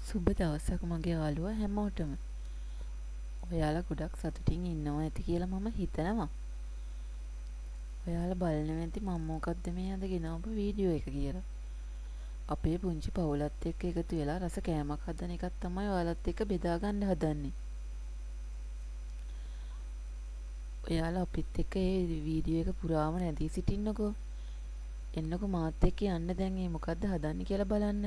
සුබ දවසක් මගේ යාළුවා හැමෝටම. ඔයාලා ගොඩක් සතුටින් ඉන්නවා ඇති කියලා මම හිතනවා. ඔයාලා බලනවා ඇති මම මොකද්ද මේ අද ගෙනාවු වීඩියෝ එක කියලා. අපේ පුංචි පවුලත් එක්ක එකතු වෙලා රස කෑමක් හදන එකක් තමයි ඔයාලත් එක්ක බෙදා ගන්න හදන්නේ. ඔයාලා අපිත් එක්ක මේ වීඩියෝ එක පුරාම නැදී සිටින්නකෝ. එන්නකෝ මාත් එක්ක යන්න දැන් මේ මොකද්ද හදන්නේ කියලා බලන්න.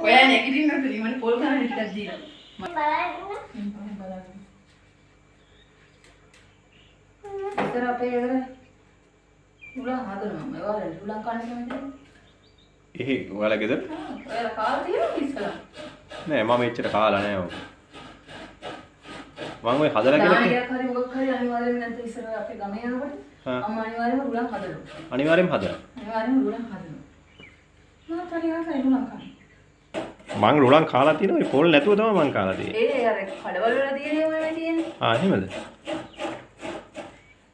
ඔයා නැගිටින්න නැතුව මම පොල් ගන්න ටිකක් දීලා. ඉතර අපේ ගෙදර උලන් හදනවා. ඒවල උලන් කන්න කැමතිද? එහේ ඔයාලා ගෙදර? ඔයාලා කාලා තියෙනවද ඉස්සලා? නෑ මම එච්චර කාලා නෑ ඔක. මම ඔය හදලා කියලා දානයක් හරි මොකක් හරි අනිවාර්යයෙන්ම නැත්නම් ඉස්සර අපේ ගමේ යනකොට අම්මා අනිවාර්යයෙන්ම උලන් හදනවා. අනිවාර්යෙන්ම හදලා. අනිවාර්යයෙන්ම උලන් හදනවා. මම තනියම උලන් කනවා. මං රුලන් කාලා තියෙනවා ඒ පොල් නැතුව තමයි මං කාලා තියෙන්නේ. ඒ අර කඩවල වල තියෙන ඒවා නෙමෙයි තියෙන්නේ. එහෙමද?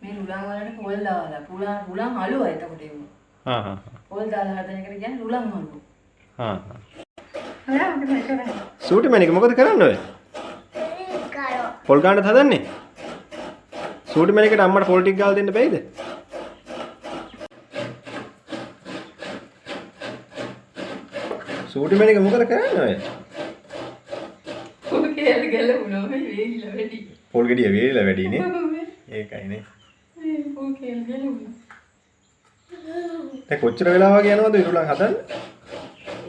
මේ රුලන් වලට පොල් දාලා රුලන් අලුවා එතකොට ඒවා. පොල් දාලා හදන එකට කියන්නේ රුලන් අලුව. ඔයා මොකද කරන්නේ? සූටි මැනික මොකද කරන්නේ ඔය? පොල් ගන්නත් හදන්නේ? සූටි මැනිකට අම්මට පොල් ටික ගාලා දෙන්න බැයිද? සූටි මැනික මොකද කරන්නේ ඔය? පොල් කෑල්ල ගලවුණා මේ වේලිලා වැඩි. පොල් ගෙඩිය වේලිලා වැඩි නේ. ඒකයි නේ. පොල් කෑල්ල ගලවුණා. දැන් කොච්චර වෙලාවක් යනවද ඉරුලන් හදන්න?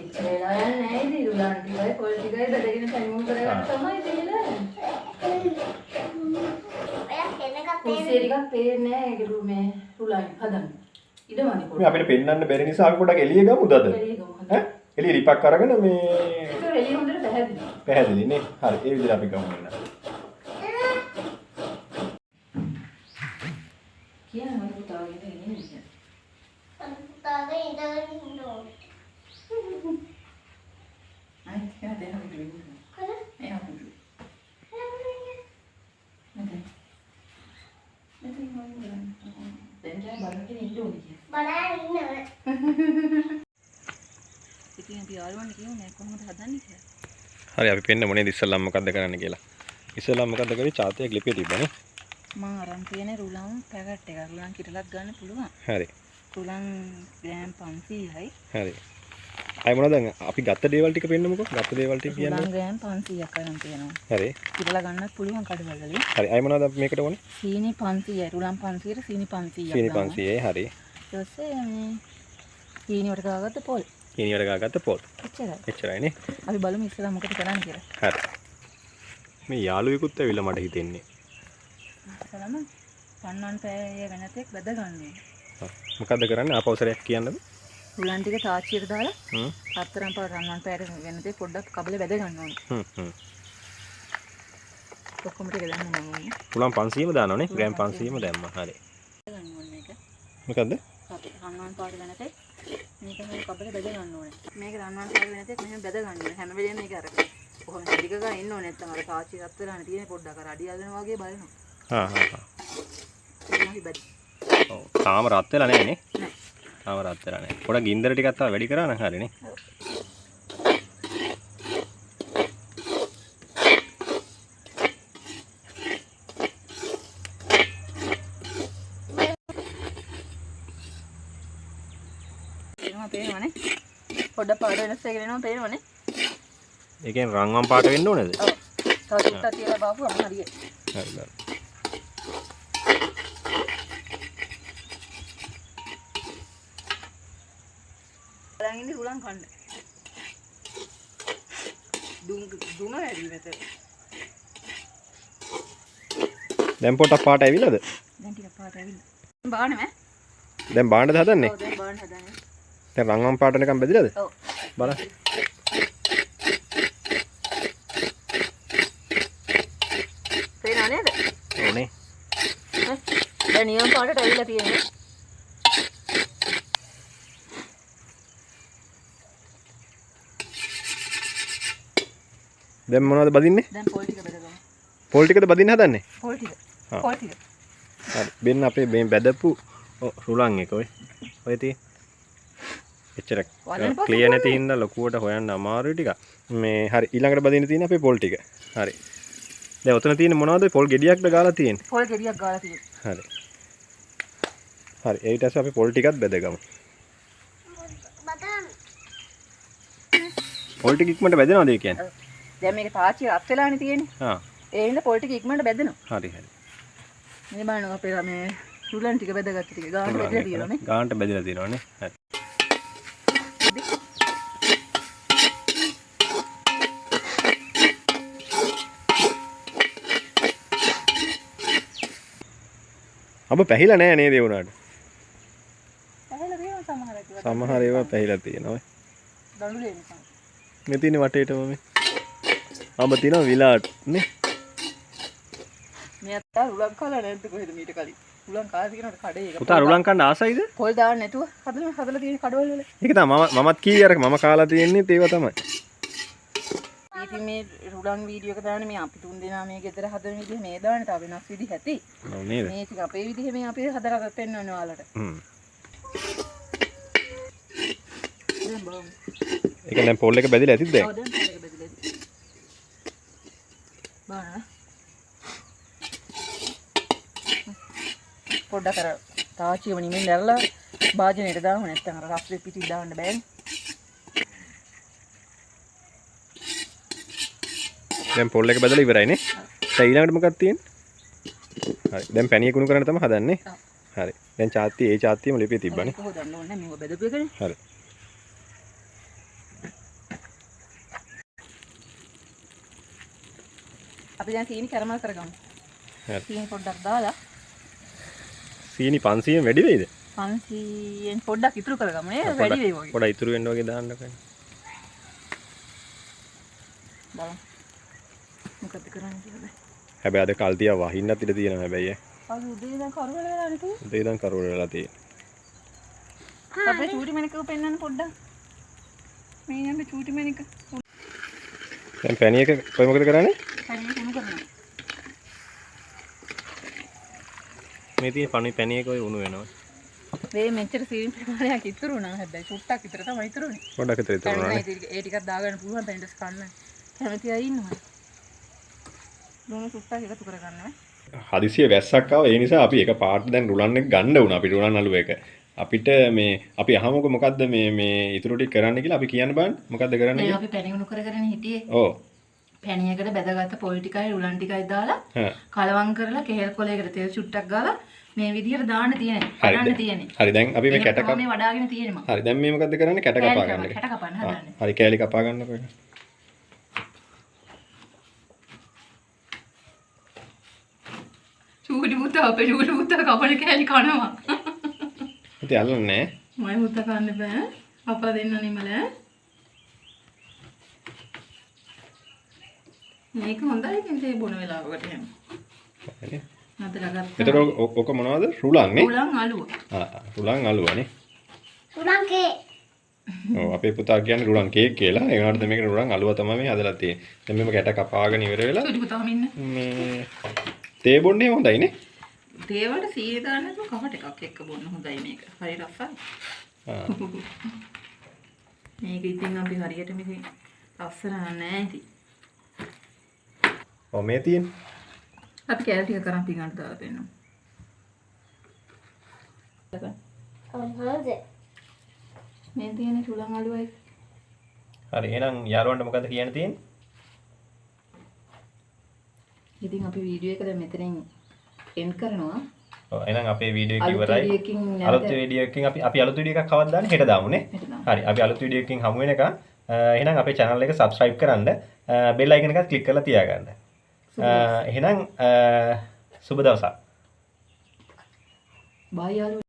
එච්චර වෙලා යන්නේ නැහැ ඉතින් ඉරුලන් ටිකයි පොල් ටිකයි බෙදගෙන සම්මුඛ කරගන්න තමයි තියෙන්නේ. කුස්සිය ටිකක් පේන්නේ නැහැ ඒක මේ රුලන් හදන්න. ඉඩමදි පොල්. මේ අපිට පෙන්වන්න බැරි නිසා අපි පොඩක් එළිය ගමුද අද? එළිය ගමු. ඈ? එළිය ලිපක් අරගෙන මේ ඒක එළිය හොඳට පැහැදිලි. පැහැදිලි නේ. හරි ඒ විදිහට අපි ගමු එන්න. කියන්නේ මම පුතාගේ ඉන්නේ. පුතාගේ ඉඳගෙන ඉන්න ඕනේ. අයි කියලා දෙන්න බෑ. කොහොමද? එයා පුතු. නැද? නැද මම දැන් බලන්න ඉන්න ඕනේ. බලන්න ඉන්න. ඉතින් අපි යාළුවන්ට කියුනේ කොහොමද හදන්නේ කියලා. හරි අපි පෙන්න මොනේද ඉස්සල්ලාම මොකද්ද කරන්න කියලා. ඉස්සල්ලාම මොකද්ද කරේ චාතයක් ලිපිය තිබ්බනේ. මම අරන් තියෙන්නේ රුලන් පැකට් එක. රුලන් කිරලක් ගන්න පුළුවන්. හරි. රුලන් ග්‍රෑම් 500යි. හරි. අය මොනවද දැන් අපි ගත්ත දේවල් ටික පෙන්නමුකෝ. ගත්ත දේවල් ටික රුලන් කියන්නේ. ග්‍රෑම් 500ක් අරන් තියෙනවා. හරි. කිරලා ගන්නත් පුළුවන් කඩවල වලින්. හරි. අය මොනවද අපි මේකට ඕනේ? සීනි 500යි. රුලන් 500ට සීනි 500ක්. සීනි 500යි. හරි. ඊට පස්සේ මේ සීනි වලට දාගත්ත පොල්. සීනි වල ගාගත්ත පොල්. එච්චරයි. එච්චරයි නේ. අපි බලමු ඉස්සලා මොකද කරන්න කියලා. හරි. මේ යාළුවෙකුත් ඇවිල්ලා මට හිතෙන්නේ. ඉස්සලම පන්නන් පෑය වෙනතෙක් බෙද ගන්න ඕනේ. මොකද්ද කරන්නේ? ආපෞසරයක් කියන්නද? රුලන් ටික තාච්චියට දාලා හතරම් පාර රන්වන් පෑයට වෙනතෙක් පොඩ්ඩක් කබලේ බෙද ගන්න ඕනේ. ඔක්කොම ටික දාන්න ඕනේ. රුලන් 500ම දානවනේ. ග්‍රෑම් 500ම දැම්මා. හරි. ගන්න ඕනේ මේක. මොකද්ද? අපි රන්වන් පාර වෙනතෙක් මේක මේ කබලේ බෙද ගන්න ඕනේ. මේක රන්වන් පාර වෙනතෙක් මෙහෙම බෙද ගන්න ඕනේ. හැම වෙලේම මේක අර කොහොම ටික ගා ඉන්න ඕනේ නැත්නම් අර තාච්චි රත් වෙලානේ තියෙන්නේ පොඩ්ඩක් අර අඩිය අල්ලනවා වගේ බලනවා. ඒක බැරි. ඔව්. තාම රත් වෙලා නැහැ නේ. නෑ. තාම රත් වෙලා නැහැ. පොඩක් ගින්දර ටිකක් තව වැඩි කරා නම් හරිනේ. එනවා පේනවනේ. පොඩ්ඩක් පාට වෙනස් එකක් එනවා පේනවනේ. ඒ කියන්නේ රන්වන් පාට වෙන්න ඕනේද? ඔව්. තව ටිකක් තියලා බාපුවම හරියයි. හරි හරි. බලන් ඉන්නේ රුලන් කන්න. දුන වැඩි වෙත. දැන් පොටක් පාට ඇවිල්ලාද? දැන් ටිකක් පාට ඇවිල්ලා. බාන්නේ මෑ. දැන් බාන්නද හදන්නේ? ඔව් දැන් බාන්න හදන්නේ. දැන් රන්වන් පාට වෙනකම් බෙදලාද? ඔව්. බලන්න. පේනව නේද? ඕනේ. දැන් නියම පාටට ඇවිල්ලා තියෙන්නේ. දැන් මොනවද බදින්නේ? දැන් පොල් ටික බෙදගමු. පොල් ටිකද බදින්න හදන්නේ? පොල් ටික. ආ. පොල් ටික. හරි. බෙන්න අපේ මේ බැදපු රුලන් එක ඔය තියෙන. එච්චර ක්ලියර් නැති හින්දා ලොකුවට හොයන්න අමාරුයි ටික. මේ හරි ඊළඟට බදින්න තියෙන අපේ පොල් ටික. හරි. දැන් ඔතන තියෙන මොනවද? පොල් ගෙඩියක්ද ගාලා තියෙන්නේ? පොල් ගෙඩියක් ගාලා තියෙනවා. හරි. හරි. ඊට පස්සේ අපි පොල් ටිකත් බෙදගමු. පොල් ටික ඉක්මනට බෙදනවද ඒ කියන්නේ? දැන් මේක තාච්චි රත් වෙලානේ තියෙන්නේ. ආ. ඒ හින්දා පොල් ටික ඉක්මනට බෙදෙනවා. හරි හරි. මේ බලන්න අපේ මේ රුලන් ටික බෙදගත්ත ටික ගානට බෙදලා තියෙනවානේ. ගානට බෙදලා තියෙනවානේ. හරි. අබ පැහිලා නෑ නේද ඒ වුණාට? පැහැලා තියෙනවා සමහර ඒවා. සමහර ඒවා පැහිලා තියෙනවා. දඬු දෙන්න. මේ තියෙන වටේටම මේ. අබ තියෙනවා විලාට් නේ. මේ අත්තා රුලන් කාලා නැද්ද කොහෙද මීට කලින්? රුලන් කාලා තියෙනවට කඩේ එක. පුතා රුලන් කන්න ආසයිද? පොල් දාන්න නැතුව හදලා තියෙන කඩවල වල. ඒක තමයි මමත් කීයේ අර මම කාලා තියෙන්නේ ඒව තමයි. ඉතින් මේ රුලන් වීඩියෝ එක දාන්නේ මේ අපි තුන් දෙනා මේ ගෙදර හදන විදිහ මේ දාන්නේ තව වෙනස් විදිහ ඇති. ඔව් නේද? මේ ටික අපේ විදිහ මේ අපි හදලා පෙන්නන්න ඔයාලට. දැන් බලමු. ඒක දැන් පොල් එක බැදිලා ඇතිද දැන්? ඔව් දැන් පොල් එක බෙදලා ඇති. බලන්න. පොඩ්ඩක් අර තාච්චියම නිමින් දැරලා භාජනයට දාන්න නැත්නම් අර රස්නේ පිටි දාන්න බෑනේ. දැන් පොල් එක බදලා ඉවරයිනේ. දැන් ඊළඟට මොකක්ද තියෙන්නේ? හරි. දැන් පැණිය කුණු කරන්න තමයි හදන්නේ. හරි. දැන් චාත්තිය ඒ චාත්තියම ලිපේ තිබ්බනේ. කොහොමද දන්න ඕනේ මේව බෙදපු එකනේ. හරි. අපි දැන් සීනි කැරමල් කරගමු. හරි. සීනි පොඩ්ඩක් දාලා සීනි 500න් වැඩි වෙයිද? 500න් පොඩ්ඩක් ඉතුරු කරගමු නේ වැඩි වෙයි වගේ. පොඩ්ඩක් ඉතුරු වෙන්න වගේ දාන්නකෝ. බලමු. මොකද කරන්නේ කියලා. හැබැයි අද කල්තිය වහින්නත් ඉඩ තියෙනවා හැබැයි ඈ. අද උදේ ඉඳන් කරවල වෙලා නේ තු. උදේ ඉඳන් කරවල වෙලා තියෙන්නේ. අපේ චූටි මණිකව පෙන්නන්න පොඩ්ඩක්. මේ යන්නේ චූටි මණික. දැන් පැණි එක කොයි මොකද කරන්නේ? පැණි කුණු කරනවා. මේ තියෙන පැණි එක ඔය උණු වෙනවා. මේ මෙච්චර සීනි ප්‍රමාණයක් ඉතුරු වුණා හැබැයි චුට්ටක් විතර තමයි ඉතුරුනේ. පොඩ්ඩක් විතර ඉතුරු වුණානේ. ඒ ටිකක් දාගන්න පුළුවන් තැනට කන්න. කැමති අය ඉන්නවා. ලුණු චුට්ටක් එකතු කරගන්න ඕනේ. හදිසිය වැස්සක් ආවා ඒ නිසා අපි එක පාට දැන් රුලන් එක ගන්න වුණා අපි රුලන් අලුව එක. අපිට මේ අපි අහමුකෝ මොකද්ද මේ ඉතුරු ටික කරන්න කියලා අපි කියන්න බලන්න. මොකද්ද කරන්න මේ කියලා? අපි පැණි උණු කරගෙන හිටියේ. ඔව්. පැණියකට බැදගත්ත පොල් ටිකයි රුලන් ටිකයි දාලා කලවම් කරලා කෙහෙල් කොලයකට තෙල් චුට්ටක් ගාලා මේ විදිහට දාන්න තියෙන්නේ. කඩන්න තියෙන්නේ. හරි දැන් අපි මේ කැට කප මේ වඩාගෙන තියෙන්නේ මම. හරි දැන් මේ මොකද්ද කරන්නේ? කැට කපා ගන්න එක. කැට කපන්න හදන්නේ. හරි කෑලි කපා ගන්නකො එක. චූටි පුතා අපේ චූටි පුතා කපන කෑලි කනවා. ඉතින් අල්ලන්නේ මම පුතා කන්න බෑ. අප්පා දෙන්න නිමල. මේක හොඳයි කින්තේ බොන වෙලාවකට එහෙම. හරි. නතර ගත්තා. එතකොට ඔක මොනවද? රුලන් නේ? රුලන් අලුව. රුලන් අලුවනේ. රුලන් කේ. ඔව් අපේ පුතා කියන්නේ රුලන් කේක් කියලා. ඒ වුණාට මේක රුලන් අලුව තමයි මේ හදලා තියෙන්නේ. දැන් මේක කැට කපාගෙන ඉවර වෙලා චූටි පුතාම ඉන්න. මේ තේ බොන්නේ හොඳයි නේ? තේ වලට සීනි දාන්න නැතුව කපට එකක් එක්ක බොන්න හොඳයි මේක. හරි රසයි. මේක ඉතින් අපි හරියට මේක ලස්සන නෑ ඉතින්. ඔව් මේ තියෙන්නේ. අපි කැලේ ටික කරන් පිඟානට දාලා පෙන්නමු. කොහොමද? මේ තියෙන චුලන් අලුවයි. හරි එහෙනම් යාළුවන්ට මොකද්ද කියන්න තියෙන්නේ? ඉතින් අපි වීඩියෝ එක දැන් මෙතනින් එන්ඩ් කරනවා. ඔව් එහෙනම් අපේ වීඩියෝ එක ඉවරයි. අලුත් වීඩියෝ එකකින් අපි අලුත් වීඩියෝ එකක් කවද්ද දාන්නේ හෙට දාමුනේ. හරි අපි අලුත් වීඩියෝ එකකින් හමු වෙනකන් එහෙනම් අපේ channel එක subscribe කරන්න bell icon එකත් click කරලා තියාගන්න. එහෙනම් සුබ දවසක්. බයි යාළුවෝ.